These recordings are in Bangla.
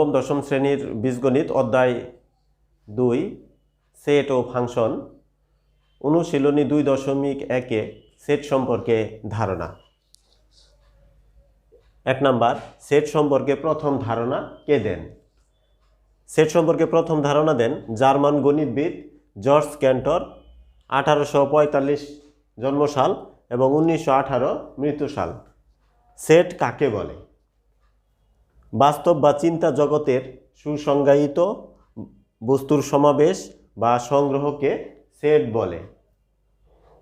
নবম দশম শ্রেণীর বীজগণিত অধ্যায় 2 সেট ও ফাংশন অনুশীলনী 2.1 সেট সম্পর্কে ধারণা। 1 নাম্বার, সেট সম্পর্কে প্রথম ধারণা কে দেন? সেট সম্পর্কে প্রথম ধারণা দেন জার্মান গণিতবিদ জর্জ ক্যান্টর। 1845 জন্মসাল এবং 1918 মৃত্যুসাল। সেট কাকে বলে? বাস্তব বা চিন্তা জগতের সুসংজ্ঞায়িত বস্তুর সমাবেশ বা সংগ্রহকে সেট বলে।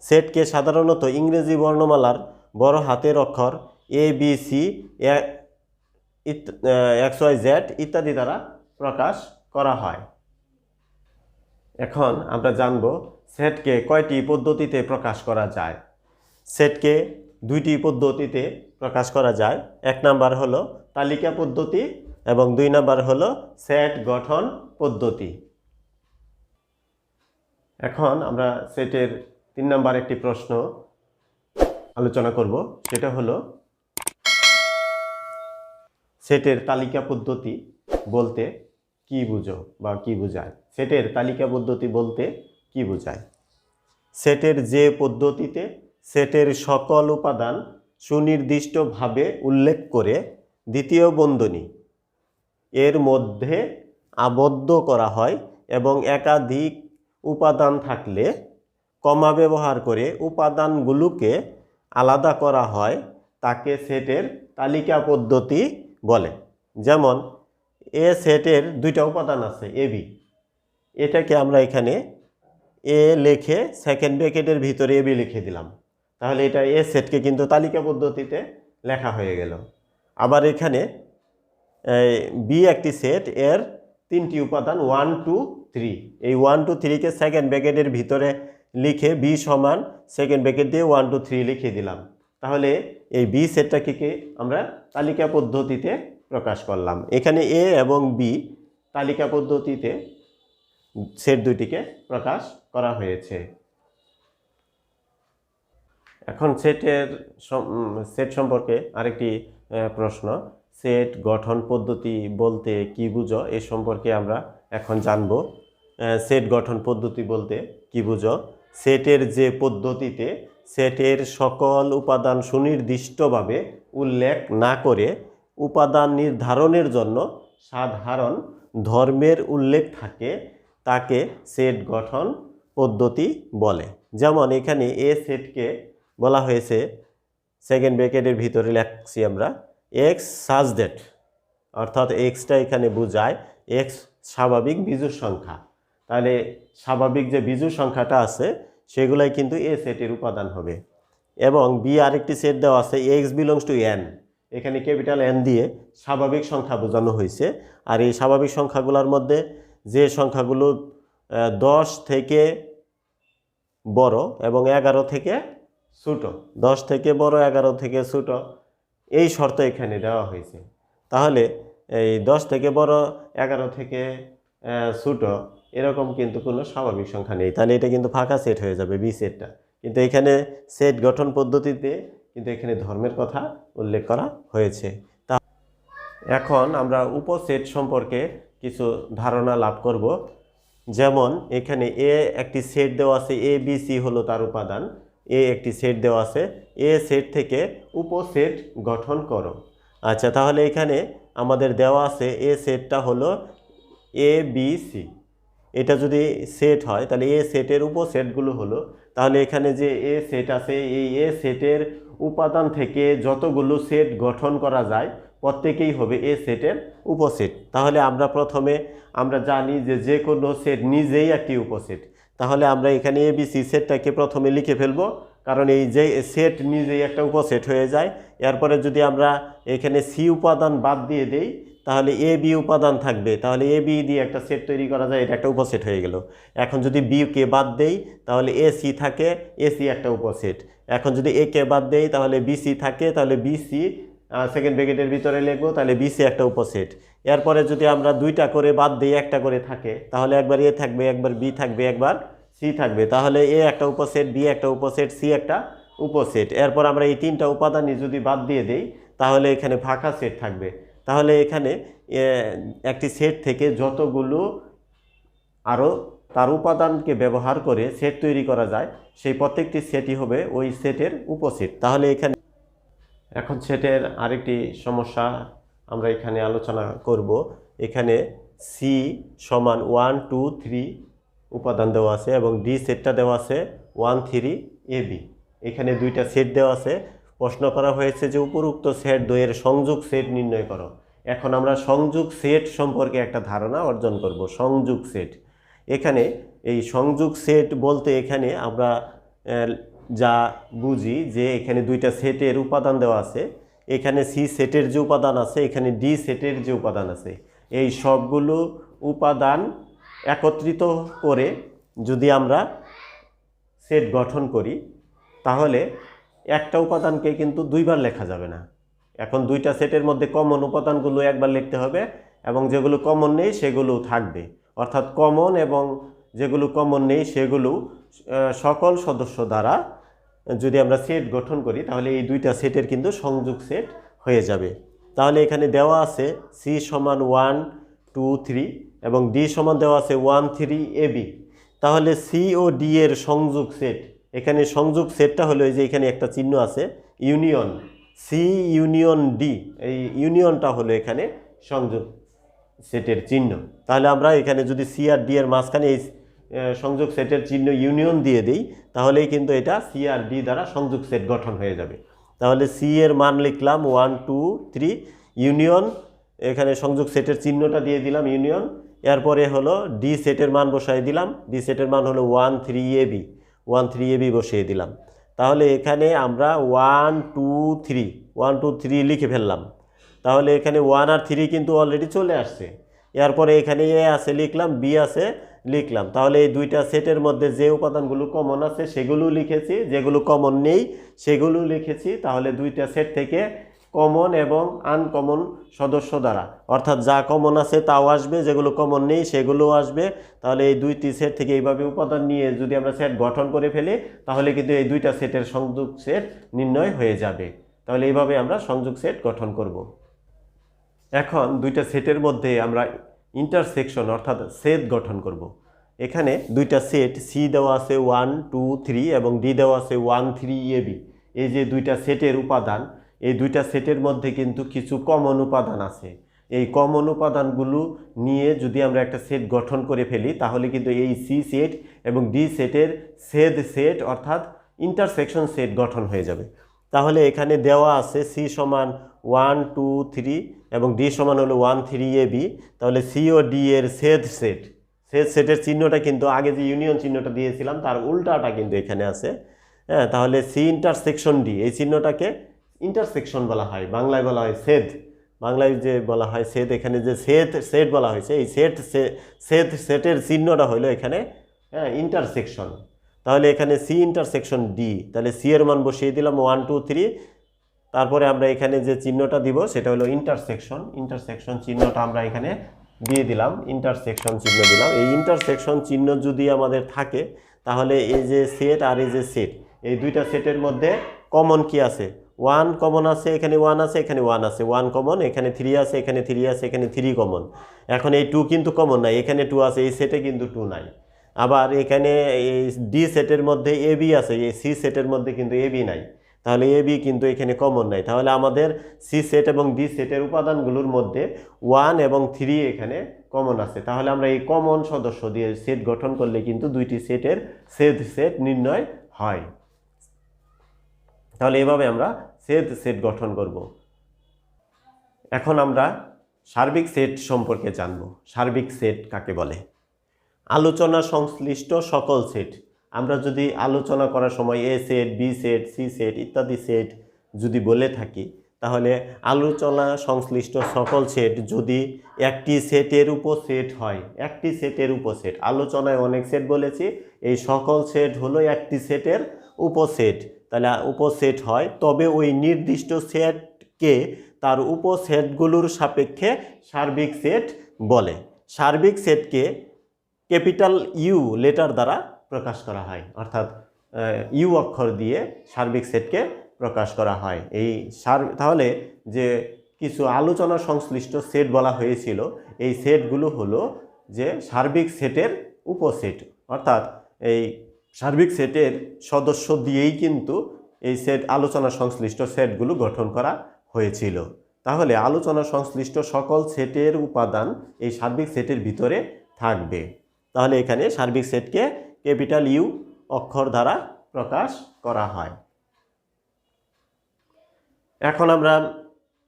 সেটকে সাধারণত ইংরেজি বর্ণমালার বড় হাতের অক্ষর ABC, XYZ ইত্যাদি দ্বারা প্রকাশ করা হয়। এখন আমরা জানব সেটকে কয়টি পদ্ধতিতে প্রকাশ করা যায়। সেটকে দুইটি পদ্ধতিতে প্রকাশ করা যায়। 1 নাম্বার হলো তালিকা পদ্ধতি এবং 2 নাম্বার হলো সেট গঠন পদ্ধতি। এখন আমরা সেটের 3 নাম্বার একটি প্রশ্ন আলোচনা করব, সেটা হলো সেটের তালিকা পদ্ধতি বলতে কি বুঝো বা কি বোঝায়? সেটের তালিকা পদ্ধতি বলতে কি বোঝায়? সেটের যে পদ্ধতিতে সেটের সকল উপাদান সুনির্দিষ্টভাবে উল্লেখ করে দ্বিতীয় বন্ধনী এর মধ্যে আবদ্ধ করা হয় এবং একাধিক উপাদান থাকলে কমা ব্যবহার করে উপাদানগুলোকে আলাদা করা হয়, তাকে সেটের তালিকা পদ্ধতি বলে। যেমন এ সেটের দুইটা উপাদান আছে AB, এটাকে আমরা এখানে এ লিখে সেকেন্ড ব্র্যাকেটের ভিতরে AB লিখে দিলাম, তাহলে এটা এ সেটকে কিন্তু তালিকা পদ্ধতিতে লেখা হয়ে গেল। আবার এখানে বি একটি সেট, এর 3টি উপাদান 1 2 3, এই 1 2 3 কে সেকেন্ড ব্র্যাকেটের ভিতরে লিখে বি সমান সেকেন্ড ব্র্যাকেট দিয়ে 1 2 3 লিখে দিলাম, তাহলে এই বি সেটটাকে আমরা তালিকা পদ্ধতিতে প্রকাশ করলাম। এখানে এ এবং বি তালিকা পদ্ধতিতে সেট দুটিকে প্রকাশ করা হয়েছে। এখন সেট সম্পর্কে আরেকটি প্রশ্ন, সেট গঠন পদ্ধতি বলতে কি বুঝো এ সম্পর্কে আমরা এখন জানব। সেট গঠন পদ্ধতি বলতে কি বুঝো? সেটের যে পদ্ধতিতে সেটের সকল উপাদান সুনির্দিষ্টভাবে উল্লেখ না করে উপাদান নির্ধারণের জন্য সাধারণ ধর্মের উল্লেখ থাকে, তাকে সেট গঠন পদ্ধতি বলে। যেমন এখানে এ সেটকে বলা হয়েছে, সেকেন্ড ব্র্যাকেটের ভিতরে লিখছি আমরা x such that, অর্থাৎ এক্সটা এখানে বোঝায় এক্স স্বাভাবিক বিজোড় সংখ্যা, তাহলে স্বাভাবিক যে বিজোড় সংখ্যাটা আছে সেগুলাই কিন্তু এ সেটের উপাদান হবে। এবং বি আরেকটি সেট দেওয়া আছে x belongs to n, এখানে ক্যাপিটাল N দিয়ে স্বাভাবিক সংখ্যা বোঝানো হয়েছে। আর এই স্বাভাবিক সংখ্যাগুলোর মধ্যে যে সংখ্যাগুলো 10 থেকে বড় এবং 11 থেকে ছোট, 10 থেকে বড় 11 থেকে ছোট, এই শর্ত এখানে দেওয়া হয়েছে। তাহলে এই 10 থেকে বড় 11 থেকে ছোট এরকম কিন্তু কোনো স্বাভাবিক সংখ্যা নেই, তাহলে এটা কিন্তু ফাঁকা সেট হয়ে যাবে বি সেটটা। কিন্তু এখানে সেট গঠন পদ্ধতিতে কিন্তু এখানে ধর্মের কথা উল্লেখ করা হয়েছে। তা এখন আমরা উপসেট সম্পর্কে কিছু ধারণা লাভ করব। যেমন এখানে এ একটি সেট দেওয়া আছে, এ বি সি হলো তার উপাদান, এ একটি সেট দেওয়া আছে, এ সেট থেকে উপসেট গঠন করো। আচ্ছা, তাহলে এখানে আমাদের দেওয়া আছে এ সেটটা হলো এ বি সি, এটা যদি সেট হয় তাহলে এ সেটের উপসেটগুলো হলো, তাহলে এখানে যে এ সেট আছে এই এ সেটের উপাদান থেকে যতগুলো সেট গঠন করা যায় প্রত্যেকেই হবে এ সেটের উপসেট। তাহলে আমরা প্রথমে আমরা জানি যে কোনো সেট নিজেই একটি উপসেট, তাহলে আমরা এখানে এ বি সি সেটটাকে প্রথমে লিখে ফেলবো, কারণ এই যে সেট নিজেই একটা উপসেট হয়ে যায়। এরপরে যদি আমরা এখানে সি উপাদান বাদ দিয়ে দেই তাহলে এ বি উপাদান থাকবে, তাহলে এ বি দিয়ে একটা সেট তৈরি করা যায়, এটা একটা উপসেট হয়ে গেল। এখন যদি বি কে বাদ দেই তাহলে এ সি থাকে, এ সি একটা উপসেট। এখন যদি এ কে বাদ দেই তাহলে বি সি থাকে, তাহলে বি সি সেকেন্ড ব্র্যাকেটের ভিতরে লিখবো, তাহলে বি সি একটা উপসেট। এরপরে যদি আমরা দুইটা করে বাদ দিই একটা করে থাকে, তাহলে একবার এ থাকবে, একবার বি থাকবে, একবার সি থাকবে, তাহলে এ একটা উপসেট, বি একটা উপসেট, সি একটা উপসেট। এরপর আমরা এই 3টা উপাদানই যদি বাদ দিয়ে দেই তাহলে এখানে ফাঁকা সেট থাকবে। তাহলে এখানে একটি সেট থেকে যতগুলো আরও তার উপাদানকে ব্যবহার করে সেট তৈরি করা যায়, সেই প্রত্যেকটি সেটই হবে ওই সেটের উপসেট। তাহলে এখানে এখন সেটের আরেকটি সমস্যা আমরা এখানে আলোচনা করব। এখানে সি সমান 1 2 3 উপাদান দেওয়া আছে এবং ডি সেটটা দেওয়া আছে 1 3 AB। এখানে দুইটা সেট দেওয়া আছে। প্রশ্ন করা হয়েছে যে উপরোক্ত সেট দ্বয়ের সংযোগ সেট নির্ণয় করো। এখন আমরা সংযোগ সেট সম্পর্কে একটা ধারণা অর্জন করব। সংযোগ সেট, এখানে এই সংযোগ সেট বলতে এখানে আমরা যা বুঝি যে এখানে দুইটা সেটের উপাদান দেওয়া আছে, এখানে সি সেটের যে উপাদান আছে, এখানে ডি সেটের যে উপাদান আছে, এই সবগুলো উপাদান একত্রিত করে যদি আমরা সেট গঠন করি তাহলে একটা উপাদানকে কিন্তু দুইবার লেখা যাবে না। এখন দুইটা সেটের মধ্যে কমন উপাদানগুলো একবার লিখতে হবে এবং যেগুলো কমন নেই সেগুলো থাকবে, অর্থাৎ কমন এবং যেগুলো কমন নেই সেগুলো সকল সদস্য দ্বারা যদি আমরা সেট গঠন করি তাহলে এই দুইটা সেটের কিন্তু সংযোগ সেট হয়ে যাবে। তাহলে এখানে দেওয়া আছে সি সমান 1 2 3 এবং ডি সমান দেওয়া আছে 1 3 AB। তাহলে সি ও ডি এর সংযোগ সেট, এখানে সংযোগ সেটটা হলো এই যে এখানে একটা চিহ্ন আছে ইউনিয়ন, সি ইউনিয়ন ডি, এই ইউনিয়নটা হলো এখানে সংযোগ সেটের চিহ্ন। তাহলে আমরা এখানে যদি সি আর ডি এর মাঝখানে এই সংযোগ সেটের চিহ্ন ইউনিয়ন দিয়ে দিই তাহলেই কিন্তু এটা সি আর ডি দ্বারা সংযোগ সেট গঠন হয়ে যাবে। তাহলে সি এর মান লিখলাম 1 2 3 ইউনিয়ন, এখানে সংযোগ সেটের চিহ্নটা দিয়ে দিলাম ইউনিয়ন, এরপরে হলো ডি সেটের মান বসাই দিলাম, ডি সেটের মান হলো 1 3 AB, 1 3 AB বসিয়ে দিলাম। তাহলে এখানে আমরা 1 2 3 1 2 3 লিখে ফেললাম। তাহলে এখানে 1 আর 3 কিন্তু অলরেডি চলে আসছে, এরপরে এখানে এ আছে লিখলাম, বি আছে লিখলাম। তাহলে এই দুইটা সেটের মধ্যে যে উপাদানগুলো কমন আছে সেগুলো লিখেছি, যেগুলো কমন নেই সেগুলো লিখেছি। তাহলে দুইটা সেট থেকে কমন এবং আনকমন সদস্য দ্বারা, অর্থাৎ যা কমন আছে তাও আসবে, যেগুলো কমন নেই সেগুলোও আসবে। তাহলে এই দুইটি সেট থেকে এইভাবে উপাদান নিয়ে যদি আমরা সেট গঠন করে ফেলি তাহলে কিন্তু এই দুইটা সেটের সংযোগ সেট নির্ণয় হয়ে যাবে। তাহলে এইভাবে আমরা সংযোগ সেট গঠন করব। এখন দুইটা সেটের মধ্যে আমরা ইন্টারসেকশন অর্থাৎ ছেদ গঠন করব। এখানে দুইটা সেট সি দেওয়া আছে 1 2 3 এবং ডি দেওয়া আছে 1 3 AB। এই যে দুইটা সেটের উপাদান, এই দুইটা সেটের মধ্যে কিন্তু কিছু কমন উপাদান আছে। এই কমন উপাদানগুলো নিয়ে যদি আমরা একটা সেট গঠন করে ফেলি তাহলে কিন্তু এই সি সেট এবং ডি সেটের ছেদ সেট অর্থাৎ ইন্টারসেকশন সেট গঠন হয়ে যাবে। তাহলে এখানে দেওয়া আছে সি সমান 1 2 3 এবং ডি সমান হলো 1 3 AB। তাহলে সি ও ডি এর ছেদ সেটের চিহ্নটা কিন্তু আগে যে ইউনিয়ন চিহ্নটা দিয়েছিলাম তার উল্টাটা কিন্তু এখানে আছে। হ্যাঁ, তাহলে সি ইন্টারসেকশন ডি, এই চিহ্নটাকে ইন্টারসেকশন বলা হয়, বাংলায় বলা হয় ছেদ। বাংলায় যে বলা হয় ছেদ, এখানে যে সেট বলা হয়েছে এই সেটের চিহ্নটা হলো এখানে ইন্টারসেকশন। তাহলে এখানে সি ইন্টারসেকশন ডি, তাহলে সি এর মান বসিয়ে দিলাম 1 2 3, তারপরে আমরা এখানে যে চিহ্নটা দিব সেটা হলো ইন্টারসেকশন চিহ্নটা আমরা এখানে দিয়ে দিলাম, ইন্টারসেকশন চিহ্ন দিলাম। এই ইন্টারসেকশন চিহ্ন যদি আমাদের থাকে তাহলে এই যে সেট আর এই যে সেট, এই দুইটা সেটের মধ্যে কমন কি আছে? 1 কমন আছে, এখানে 1 আছে, এখানে 1 আছে, 1 কমন, এখানে 3 আছে, এখানে 3 আছে, এখানে 3 কমন। এখন এই 2 কিন্তু কমন নাই, এখানে 2 আছে, এই সেটে কিন্তু 2 নাই। আবার এখানে এই ডি সেটের মধ্যে এবি আছে, এই সি সেটের মধ্যে কিন্তু এবি নাই, তাহলে এবি কিন্তু এখানে কমন নাই। তাহলে আমাদের সি সেট এবং ডি সেটের উপাদানগুলোর মধ্যে 1 এবং 3 এখানে কমন আছে। তাহলে আমরা এই কমন সদস্য দিয়ে সেট গঠন করলে কিন্তু দুইটি সেটের সেট নির্ণয় হয়। তাহলে এভাবে আমরা সেট গঠন করব। এখন আমরা সার্বিক সেট সম্পর্কে জানব। সার্বিক সেট কাকে বলে? আলোচনা সংশ্লিষ্ট সকল সেট। আমরা যদি আলোচনা করার সময় A set, B set, C set ইত্যাদি সেট যদি বলে থাকি তাহলে আলোচনা সংশ্লিষ্ট সকল সেট যদি একটি সেটের উপসেট হয়, একটি সেটের উপসেট, আলোচনায় অনেক সেট বলেছি, এই সকল সেট হলো একটি সেটের উপসেট। তাহলে উপসেট হয়, তবে ওই নির্দিষ্ট সেটকে তার উপসেটগুলোর সাপেক্ষে সার্বিক সেট বলে। সার্বিক সেটকে ক্যাপিটাল ইউ লেটার দ্বারা প্রকাশ করা হয়, অর্থাৎ ইউ অক্ষর দিয়ে সার্বিক সেটকে প্রকাশ করা হয়। তাহলে যে কিছু আলোচনা সংশ্লিষ্ট সেট বলা হয়েছিল। এই সেটগুলো হলো যে সার্বিক সেটের উপসেট, অর্থাৎ এই সার্বিক সেটের সদস্য দিয়েই কিন্তু এই সেট আলোচনা সংশ্লিষ্ট সেটগুলো গঠন করা হয়েছিল। তাহলে আলোচনা সংশ্লিষ্ট সকল সেটের উপাদান এই সার্বিক সেটের ভিতরে থাকবে। তাহলে এখানে সার্বিক সেটকে ক্যাপিটাল ইউ অক্ষর দ্বারা প্রকাশ করা হয়। এখন আমরা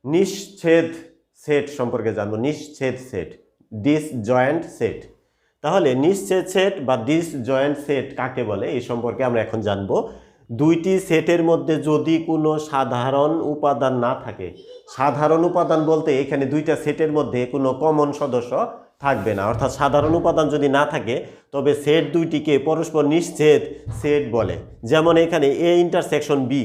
নিশ্ছেদ সেট সম্পর্কে জানবো। নিশ্ছেদ সেট, ডিসজয়েন্ট সেট। তাহলে নিশ্ছেদ সেট বা ডিসজয়েন্ট সেট কাকে বলে এই সম্পর্কে আমরা এখন জানবো। দুইটি সেটের মধ্যে যদি কোনো সাধারণ উপাদান না থাকে, সাধারণ উপাদান বলতে এখানে দুইটা সেটের মধ্যে কোনো কমন সদস্য থাকবে না, অর্থাৎ সাধারণ উপাদান যদি না থাকে তবে সেট দুইটিকে পরস্পর নিশ্ছেদ সেট বলে। যেমন এখানে এ ইন্টারসেকশন বি,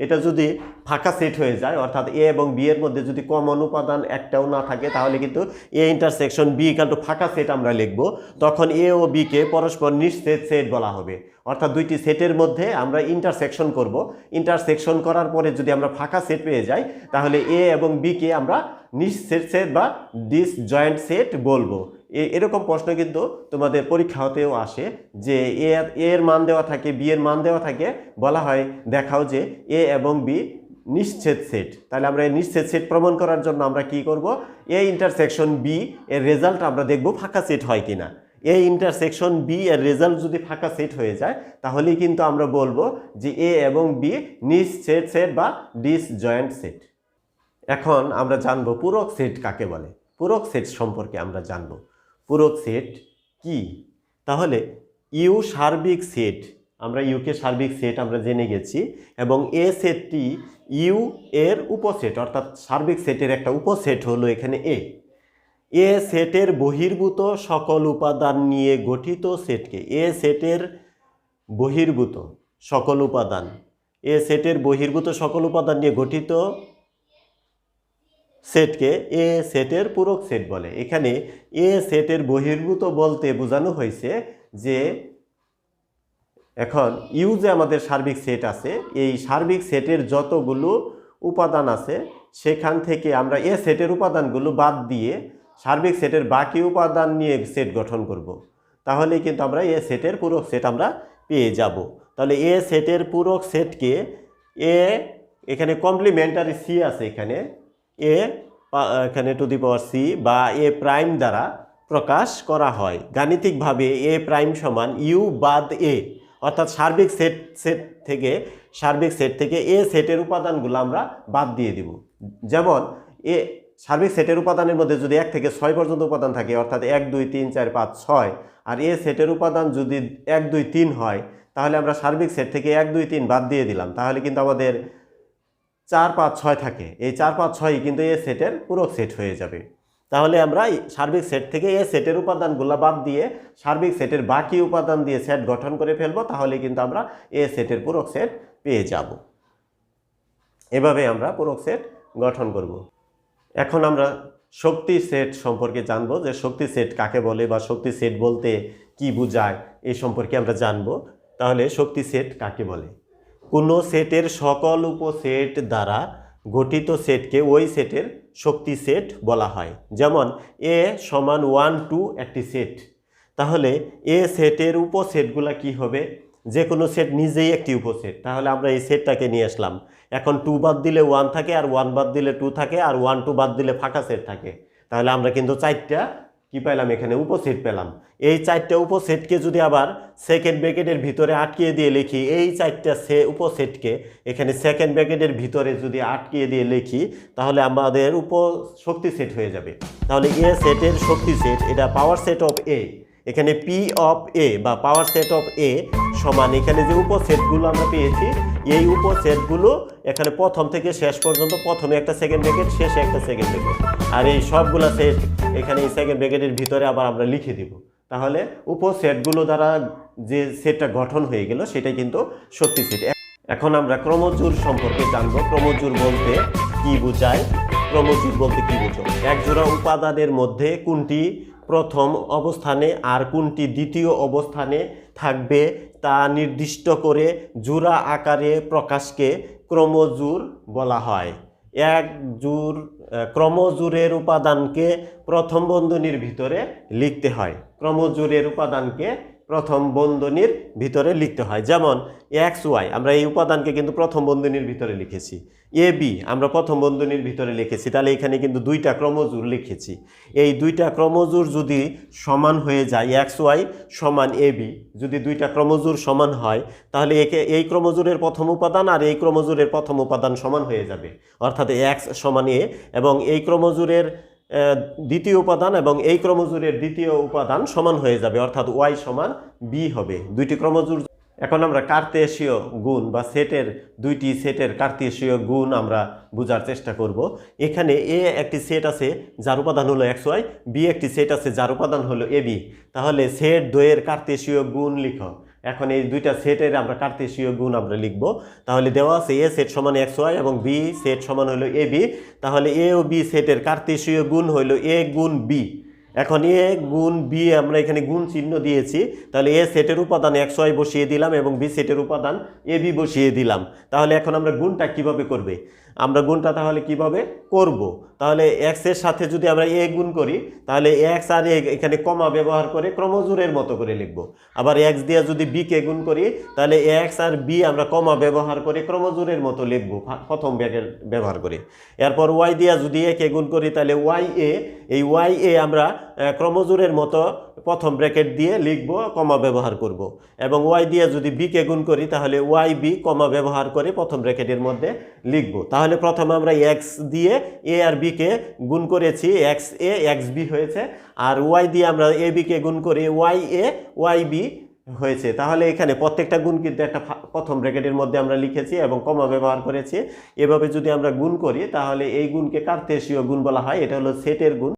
এটা যদি ফাঁকা সেট হয়ে যায়, অর্থাৎ এ এবং বি এর মধ্যে যদি কমন উপাদান একটাও না থাকে তাহলে কিন্তু A intersection B equal to ফাঁকা সেট আমরা লিখব। তখন এ ও বি কে পরস্পর নিশ্ছেদ সেট বলা হবে। অর্থাৎ দুইটি সেটের মধ্যে আমরা ইন্টারসেকশন করব। ইন্টারসেকশন করার পরে যদি আমরা ফাঁকা সেট পেয়ে যাই তাহলে এ এবং বি কে আমরা নিশ্ছেদ সেট বা ডিসজয়েন্ট সেট বলবো। এরকম প্রশ্ন কিন্তু তোমাদের পরীক্ষাতেও আসে যে এ এর মান দেওয়া থাকে, বি এর মান দেওয়া থাকে, বলা হয় দেখাও যে এ এবং বি নিশ্ছেদ সেট। তাহলে আমরা এই নিশ্ছেদ সেট প্রমাণ করার জন্য আমরা কি করব, এ ইন্টারসেকশন বি এর রেজাল্ট আমরা দেখব ফাঁকা সেট হয় কিনা। এ ইন্টারসেকশন বি এর রেজাল্ট যদি ফাঁকা সেট হয়ে যায় তাহলেই কিন্তু আমরা বলবো যে এ এবং বি নিশ্ছেদ সেট বা ডিসজয়েন্ট সেট। এখন আমরা জানবো পূরক সেট কাকে বলে। পূরক সেট সম্পর্কে আমরা জানবো। পূরক সেট কি? তাহলে ইউ সার্বিক সেট, আমরা ইউকে সার্বিক সেট আমরা জেনে গেছি, এবং এ সেটটি ইউ এর উপসেট, অর্থাৎ সার্বিক সেটের একটা উপসেট হলো এখানে এ। এ সেটের বহির্ভূত সকল উপাদান নিয়ে গঠিত সেটকে, এ সেটের বহির্ভূত সকল উপাদান, এ সেটের বহির্ভূত সকল উপাদান নিয়ে গঠিত সেটকে এ সেটের পূরক সেট বলে। এখানে এ সেটের বহির্ভূত বলতে বোঝানো হয়েছে যে এখন ইউ যে আমাদের সার্বিক সেট আছে, এই সার্বিক সেটের যতগুলো উপাদান আছে সেখান থেকে আমরা এ সেটের উপাদানগুলো বাদ দিয়ে সার্বিক সেটের বাকি উপাদান নিয়ে সেট গঠন করব। তাহলে কিন্তু আমরা এ সেটের পূরক সেট আমরা পেয়ে যাব। তাহলে এ সেটের পূরক সেটকে এখানে কমপ্লিমেন্টারি সি আছে, এখানে টু দি পাওয়ার সি বা এ প্রাইম দ্বারা প্রকাশ করা হয়। গাণিতিকভাবে এ প্রাইম সমান ইউ বাদ এ, অর্থাৎ সার্বিক সেট থেকে এ সেটের উপাদানগুলো আমরা বাদ দিয়ে দিব। যেমন এ সার্বিক সেটের উপাদানের মধ্যে যদি 1 থেকে 6 পর্যন্ত উপাদান থাকে, অর্থাৎ 1 2 3 4 5 6, আর এ সেটের উপাদান যদি 1 2 3 হয় তাহলে আমরা সার্বিক সেট থেকে 1 2 3 বাদ দিয়ে দিলাম, তাহলে কিন্তু আমাদের 4 5 6 থাকে। এই 4 5 6 কিন্তু এ সেটের পূরক সেট হয়ে যাবে। তাহলে আমরা সার্বিক সেট থেকে এ সেটের উপাদানগুলো বাদ দিয়ে সার্বিক সেটের বাকি উপাদান দিয়ে সেট গঠন করে ফেলবো, তাহলে কিন্তু আমরা এ সেটের পূরক সেট পেয়ে যাব। এভাবে আমরা পূরক সেট গঠন করব। এখন আমরা শক্তি সেট সম্পর্কে জানবো, যে শক্তি সেট কাকে বলে বা শক্তি সেট বলতে কি বোঝায় এই সম্পর্কে আমরা জানবো। তাহলে শক্তি সেট কাকে বলে? কোনো সেটের সকল উপসেট দ্বারা গঠিত সেটকে ওই সেটের শক্তি সেট বলা হয়। যেমন এ সমান 1 2 একটি সেট, তাহলে এ সেটের উপসেটগুলা কি হবে? যে কোনো সেট নিজেই একটি উপসেট। তাহলে আমরা এই সেটটাকে নিয়ে আসলাম, এখন 2 বাদ দিলে 1 থাকে, আর 1 বাদ দিলে 2 থাকে, আর 1 2 বাদ দিলে ফাঁকা সেট থাকে। তাহলে আমরা কিন্তু 4টা কি পেলাম? এখানে উপসেট পেলাম। এই 4টা উপসেটকে যদি আবার সেকেন্ড ব্র্যাকেটের ভিতরে আটকিয়ে দিয়ে লিখি, এই 4টা উপসেটকে এখানে সেকেন্ড ব্র্যাকেটের ভিতরে যদি আটকিয়ে দিয়ে লিখি তাহলে আমাদের শক্তি সেট হয়ে যাবে। তাহলে এ সেটের শক্তি সেট, এটা পাওয়ার সেট অফ এ, এখানে পি অফ এ বা পাওয়ার সেট অফ এ সমান এখানে যে উপসেটগুলো আমরা পেয়েছি এই উপসেটগুলো এখানে প্রথম থেকে শেষ পর্যন্ত, প্রথমে একটা সেকেন্ড ব্র্যাকেট, শেষে একটা সেকেন্ড ব্র্যাকেট, আর এই সবগুলো সেট এখানে এই সেকেন্ড ব্র্যাকেটের ভিতরে আবার আমরা লিখে দিব। তাহলে উপসেটগুলো দ্বারা যে সেটটা গঠন হয়ে গেল সেটাই কিন্তু শক্তি সেট। এখন আমরা ক্রমজোড় সম্পর্কে জানবো। ক্রমজোড় বলতে কি বোঝায়? ক্রমজোড় বলতে কি বোঝো? একজোড়া উপাদানের মধ্যে কোনটি প্রথম অবস্থানে আর কোনটি দ্বিতীয় অবস্থানে থাকবে তা নির্দিষ্ট করে জোড়া আকারে প্রকাশকে ক্রমজোড় বলা হয়। এক জোড় ক্রমজোড়ের উপাদানকে প্রথম বন্ধনীর ভিতরে লিখতে হয়। ক্রমজোড়ের উপাদানকে প্রথম বন্ধনীর ভিতরে লিখতে হয়। যেমন এক্স ওয়াই আমরা এই উপাদানকে কিন্তু প্রথম বন্ধনীর ভিতরে লিখেছি, এ বি আমরা প্রথম বন্ধনীর ভিতরে লিখেছি, তাহলে এখানে কিন্তু দুইটা ক্রমজোড় লিখেছি। এই দুইটা ক্রমজোড় যদি সমান হয়ে যায়, এক্স ওয়াই সমান এ বি যদি দুইটা ক্রমজোড় সমান হয়, তাহলে এই ক্রমজোড়ের প্রথম উপাদান আর এই ক্রমজোড়ের প্রথম উপাদান সমান হয়ে যাবে, অর্থাৎ এক্স সমান এ, এবং এই ক্রমজোড়ের দ্বিতীয় উপাদান এবং এই ক্রমজোড়ের দ্বিতীয় উপাদান সমান হয়ে যাবে, অর্থাৎ ওয়াই সমান বি হবে। দুইটি ক্রমজোড়। এখন আমরা কার্তেশীয় গুণ বা দুইটি সেটের কার্তেশীয় গুণ আমরা বোঝার চেষ্টা করব। এখানে এ একটি সেট আছে যার উপাদান হলো এক্স ওয়াই, বি একটি সেট আছে যার উপাদান হলো এ বি। তাহলে সেট দ্বয়ের কার্তেশীয় গুণ লিখো। এখন এই দুইটা সেটের আমরা কার্তেশীয় গুণ আমরা লিখব। তাহলে দেওয়া আছে এ সেট সমান এক্স ওয়াই এবং বি সেট সমান হলো এ বি। তাহলে এ ও বি সেটের কার্তেশীয় গুণ হলো এ গুণ বি। এখন এ গুণ বি আমরা এখানে গুণ চিহ্ন দিয়েছি, তাহলে এ সেটের উপাদান এক্স ওয়াই বসিয়ে দিলাম এবং বি সেটের উপাদান এ বি বসিয়ে দিলাম। তাহলে এখন আমরা গুণটা কিভাবে করবে, আমরা গুণটা তাহলে কিভাবে করব, তাহলে এক্স এর সাথে যদি আমরা এ গুণ করি, তাহলে এক্স আর এ এখানে কমা ব্যবহার করে ক্রমজোড়ের মতো করে লিখব। আবার এক্স দিয়ে যদি বি কে গুণ করি, তাহলে এক্স আর বি আমরা কমা ব্যবহার করে ক্রমজোড়ের মতো লিখব প্রথম ব্র্যাকেট ব্যবহার করে। এরপর ওয়াই দিয়ে যদি এ কে গুণ করি, তাহলে ওয়াই এ, এই ওয়াই এ আমরা ক্রমজোড়ের মতো প্রথম ব্র্যাকেট দিয়ে লিখব, কমা ব্যবহার করব। এবং ওয়াই দিয়ে যদি বি কে গুণ করি, তাহলে ওয়াই বি কমা ব্যবহার করে প্রথম ব্র্যাকেটের মধ্যে লিখব। তাহলে প্রথমে আমরা এক্স দিয়ে এ আর বি কে গুণ করেছি, এক্স এ এক্স বি হয়েছে, আর ওয়াই দিয়ে আমরা এ বি কে গুণ করে ওয়াই এ ওয়াই বি হয়েছে। তাহলে এখানে প্রত্যেকটা গুণ কিন্তু একটা প্রথম ব্র্যাকেটের মধ্যে আমরা লিখেছি এবং কমা ব্যবহার করেছি। এভাবে যদি আমরা গুণ করি, তাহলে এই গুণকে কার্তেশীয় গুণ বলা হয়। এটা হলো সেটের গুণ।